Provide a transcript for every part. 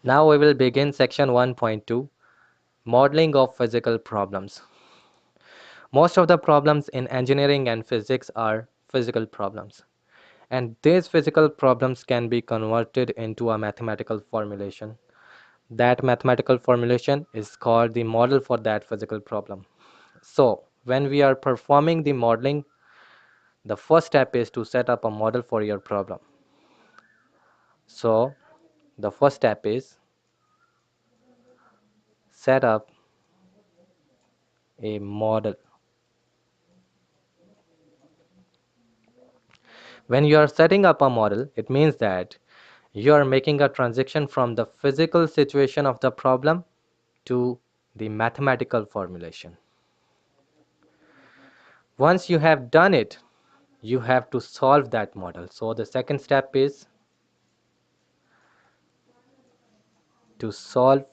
Now we will begin section 1.2, modeling of physical problems. Most of the problems in engineering and physics are physical problems, and these physical problems can be converted into a mathematical formulation. That mathematical formulation is called the model for that physical problem. So, when we are performing the modeling, the first step is to set up a model for your problem. So, the first step is set up a model. When you are setting up a model, it means that you are making a transition from the physical situation of the problem to the mathematical formulation. Once you have done it, you have to solve that model. So the second step is to solve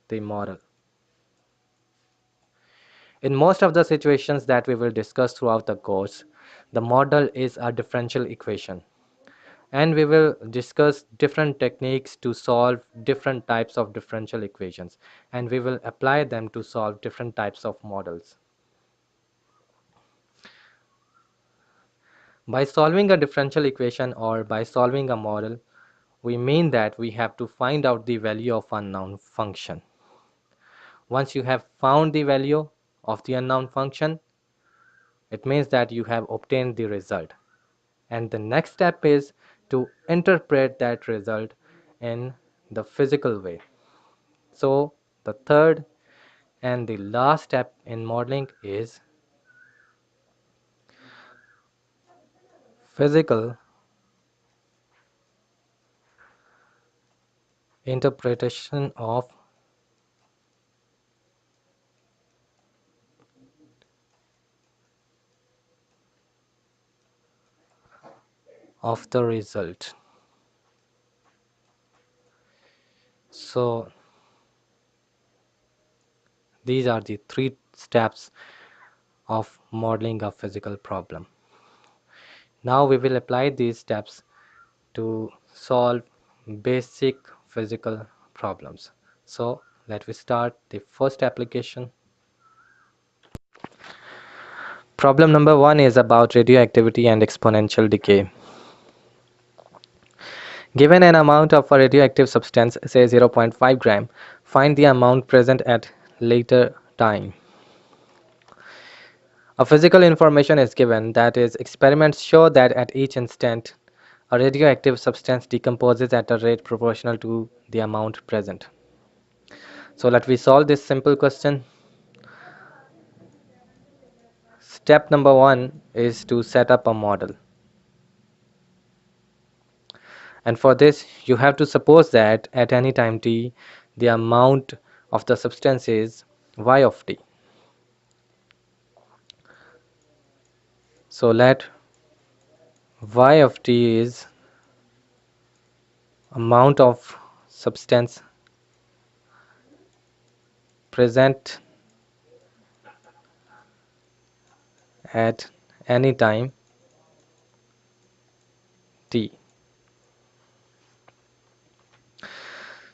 the model. In most of the situations that we will discuss throughout the course, the model is a differential equation. And we will discuss different techniques to solve different types of differential equations, and we will apply them to solve different types of models. By solving a differential equation or by solving a model, we mean that we have to find out the value of a unknown function. Once you have found the value of the unknown function, it means that you have obtained the result. And the next step is to interpret that result in the physical way. So the third and the last step in modeling is physical interpretation of the result. So these are the three steps of modeling a physical problem. Now we will apply these steps to solve basic physical problems. So let me start the first application. Problem number 1 is about radioactivity and exponential decay. Given an amount of a radioactive substance, say 0.5 gram, find the amount present at later time. A physical information is given, that is, experiments show that at each instant, a radioactive substance decomposes at a rate proportional to the amount present. So let me solve this simple question. Step number 1 is to set up a model. And for this, you have to suppose that at any time t, the amount of the substance is y of t. So let y of t is amount of substance present at any time t.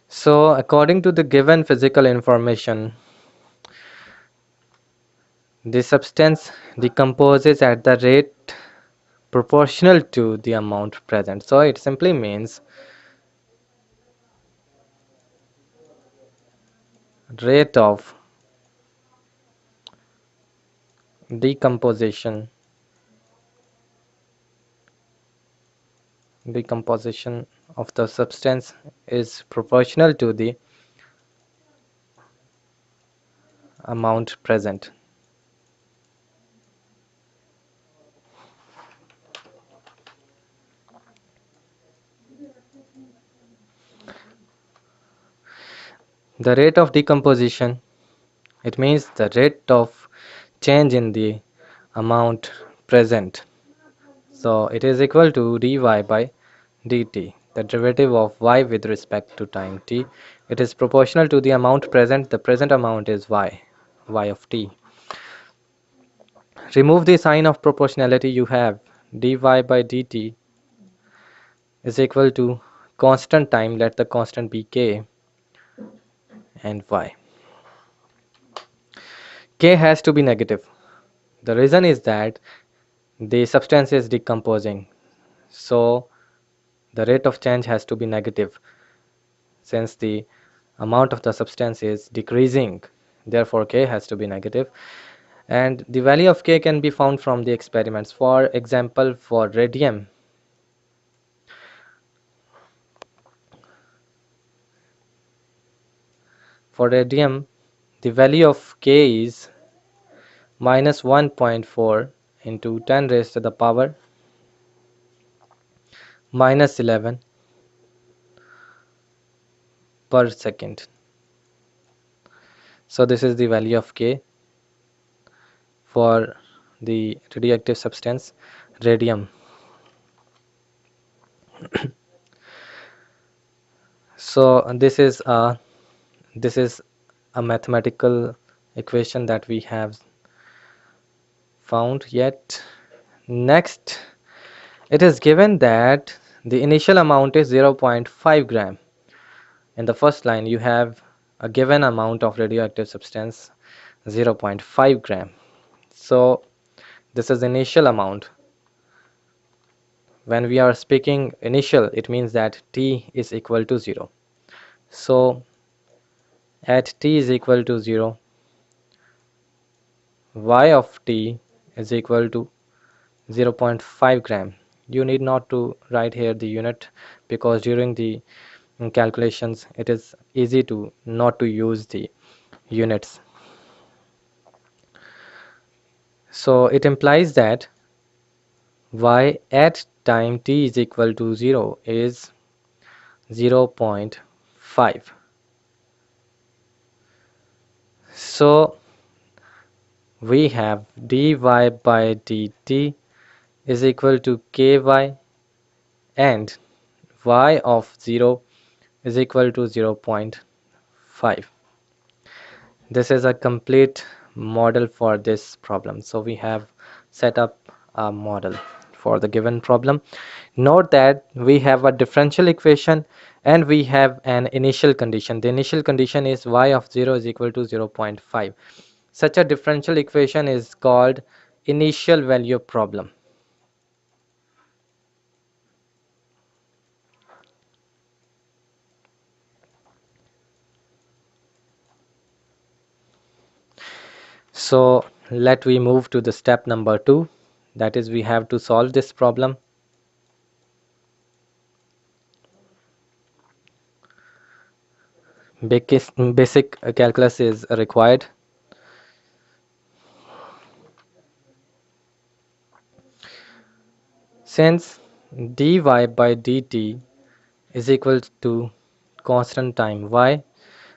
So according to the given physical information, the substance decomposes at the rate proportional to the amount present. So it simply means rate of decomposition of the substance is proportional to the amount present. The rate of decomposition, it means the rate of change in the amount present. So it is equal to dy by dt, the derivative of y with respect to time t. It is proportional to the amount present. The present amount is y of t. Remove the sign of proportionality, you have dy by dt is equal to constant time, let the constant be k and y. K has to be negative. The reason is that the substance is decomposing, so the rate of change has to be negative since the amount of the substance is decreasing. Therefore, K has to be negative. And the value of K can be found from the experiments. For example, for radium, the value of K is minus 1.4 into 10 raised to the power minus 11 per second. So this is the value of K for the radioactive substance radium. So this is a mathematical equation that we have found yet. Next, it is given that the initial amount is 0.5 gram. In the first line, you have a given amount of radioactive substance 0.5 gram. So this is initial amount. When we are speaking initial, it means that T is equal to 0. So at T is equal to 0, Y of T is equal to 0.5 gram. You need not to write here the unit because during the calculations it is easy to not to use the units. So it implies that Y at time t is equal to 0 is 0.5. So we have dy by dt is equal to ky and y of 0 is equal to 0.5. This is a complete model for this problem. So we have set up a model for the given problem. Note that we have a differential equation and we have an initial condition. The initial condition is y of 0 is equal to 0.5. Such a differential equation is called initial value problem. So let we move to the step number 2, that is we have to solve this problem. Basic calculus is required. Since dy by dt is equal to constant time y,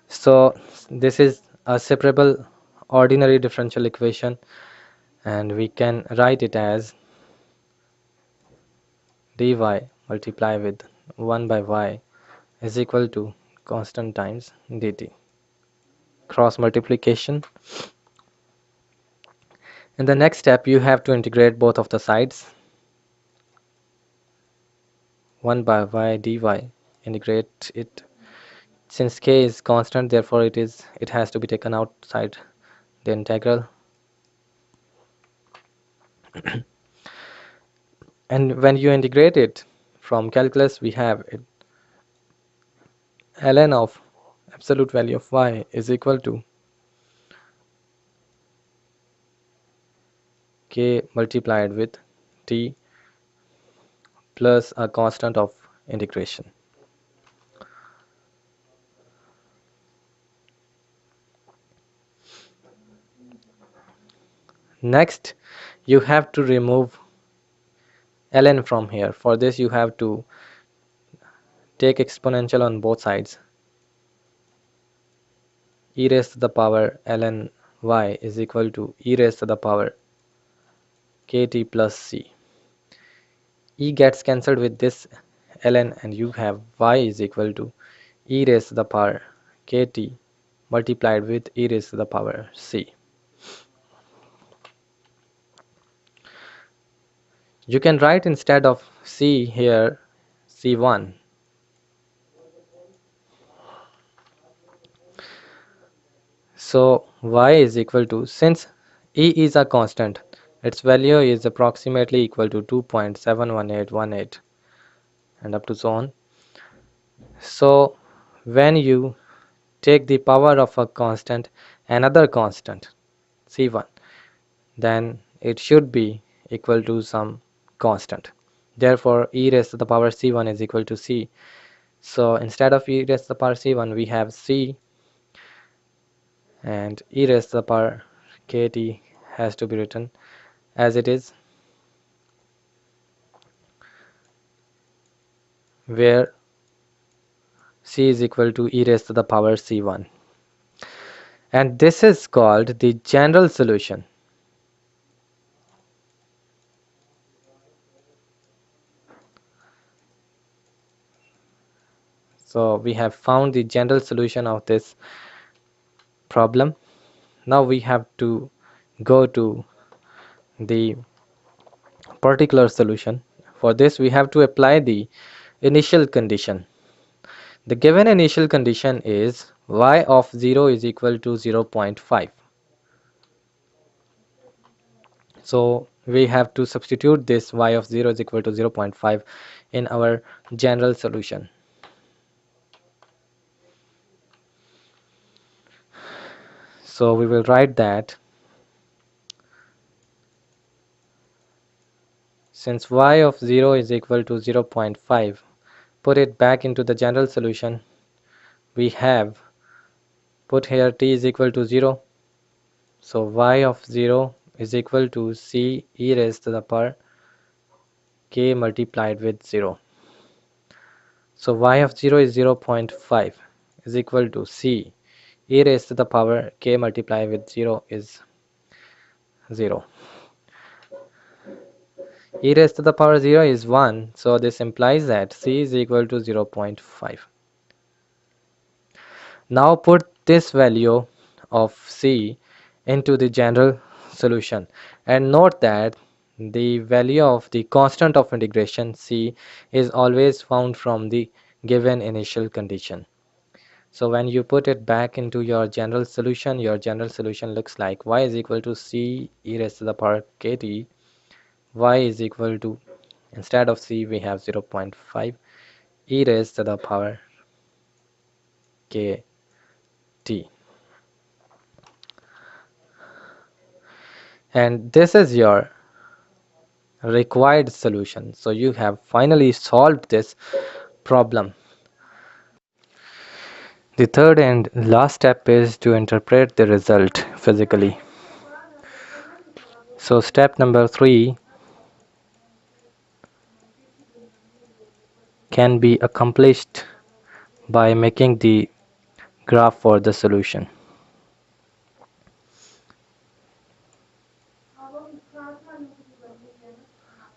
so this is a separable ordinary differential equation and we can write it as dy multiplied with 1 by y is equal to constant times dt. Cross multiplication. In the next step you have to integrate both of the sides. 1 by y dy, integrate it. Since k is constant, therefore it has to be taken outside the integral. And when you integrate it from calculus, we have it ln of absolute value of y is equal to k multiplied with t plus a constant of integration. Next, you have to remove ln from here. For this, you have to take exponential on both sides. E raised to the power ln y is equal to e raised to the power kt plus c. E gets cancelled with this ln and you have y is equal to e raised to the power kt multiplied with e raised to the power c. You can write instead of c here c1 So y is equal to, since E is a constant, its value is approximately equal to 2.71818 and up to so on. So when you take the power of a constant, another constant C1, then it should be equal to some constant. Therefore e raised to the power C1 is equal to C. So instead of e raised to the power C1 we have C, and e raised to the power kt has to be written as it is, where C is equal to e raised to the power C1, and this is called the general solution. So we have found the general solution of this problem. Now we have to go to the particular solution. For this we have to apply the initial condition. The given initial condition is y of 0 is equal to 0.5. So we have to substitute this y of 0 is equal to 0.5 in our general solution. So we will write that since y of 0 is equal to 0.5, put it back into the general solution. We have put here t is equal to 0. So y of 0 is equal to c e raised to the power k multiplied with 0. So y of 0 is 0.5 is equal to c e raised to the power k multiplied with 0 is 0. E raised to the power 0 is 1, so this implies that c is equal to 0.5. Now put this value of c into the general solution, and note that the value of the constant of integration c is always found from the given initial condition. So when you put it back into your general solution looks like y is equal to c e raised to the power kt. Y is equal to, instead of c we have 0.5 e raised to the power kt. And this is your required solution. So you have finally solved this problem. The third and last step is to interpret the result physically. So step number 3 can be accomplished by making the graph for the solution.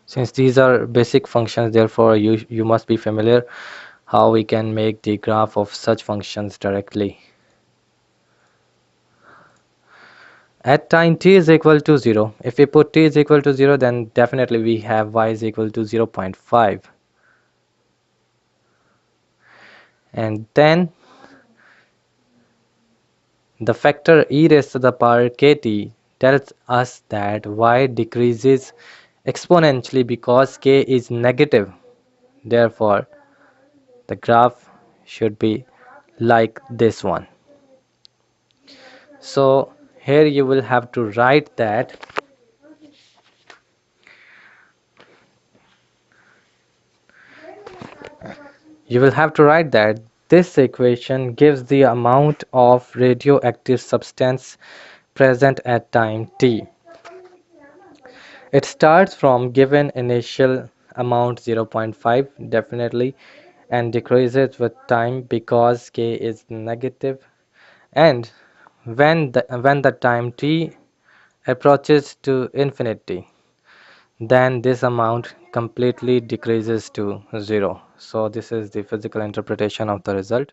Since these are basic functions, therefore you must be familiar how we can make the graph of such functions directly. At time t is equal to 0, if we put t is equal to 0, then definitely we have y is equal to 0.5. And then the factor e raised to the power kt tells us that y decreases exponentially because k is negative. Therefore, the graph should be like this one. So here you will have to write that this equation gives the amount of radioactive substance present at time t. It starts from given initial amount 0.5 definitely, and decreases with time because k is negative, and when the time t approaches to infinity, then this amount completely decreases to 0. So this is the physical interpretation of the result.